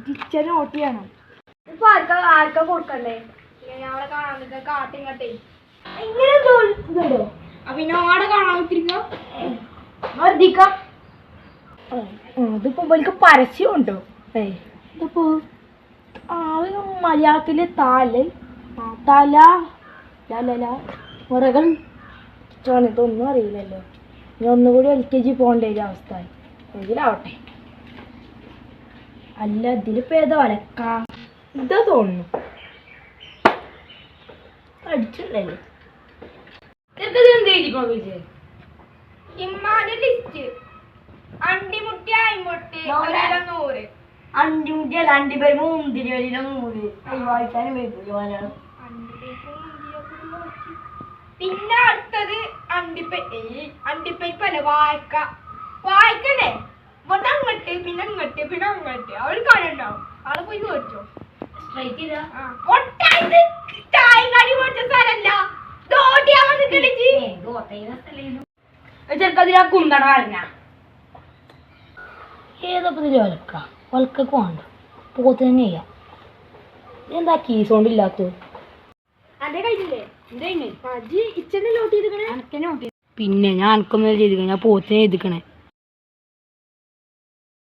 Kitchen not ചെയ്യണം. ഇപ്പൊ ആർക്കാ കൊടുക്കണ്ടേ? ഞങ്ങളെ കാണാൻ കാട്ടിങ്ങട്ടെ ഇങ്ങനെ ഇതുണ്ടോ? പിന്നെ ഓടെ കാണാൻ ഇതിപ്പോ എനിക്ക് പരസ്യം ഉണ്ടോ? ഇതിപ്പോ മലയാളത്തില് മുറകൾ ഇതൊന്നും അറിയില്ലല്ലോ. ഞാൻ ഒന്നുകൂടി LKG പോകേണ്ട ഒരു അവസ്ഥ. ഇതിലാവട്ടെ. അല്ല ഇതിലിപ്പോ ഏതോ അലക്ക ഇതാ തോന്നുന്നു. അടിച്ചിട്ടുണ്ടല്ലോ. ഇമ്മാന്റെ ലിസ്റ്റ് അണ്ടിമുട്ടി അയിമുട്ടി 100 അണ്ടിമുട്ടിയല്ല അണ്ടിപ്പരിപ്പ് മുന്തിരി ഒരു 100 വായിക്കാനും പറ്റില്ല മലയാളം. പിന്നെ അടുത്തത് അണ്ടിപ്പരിപ്പല്ലേ വായിക്കല്ലേ ഇവിടെ അങ്ങട്ട് പിന്നെ അങ്ങട്ട് പിന്നെ അങ്ങട്ട് അവര് കാണുണ്ടാവും. അവിടെ പോയി മേടിച്ചോ. ചായങ്ങാടി മേടിച്ച സ്ഥലല്ല ചെറുക്കതിനാ കുന്തണ പറഞ്ഞ ഏതപ്പോ ഇതിൽ ഒലക്കൊക്കെ വേണ്ട പോത്ത് തന്നെ ചെയ്യാം. എന്താ കീസ് കൊണ്ടില്ലാത്ത അതെ കഴിഞ്ഞില്ലേ? എന്താ ഇച്ചനെ നോട്ട് ചെയ്തിക്കണേ? പിന്നെ ഞാൻ അനക്കൊന്നും ചെയ്തിക്കണേ. ഞാൻ പോത്തിനെ ചെയ്തിക്കണേ.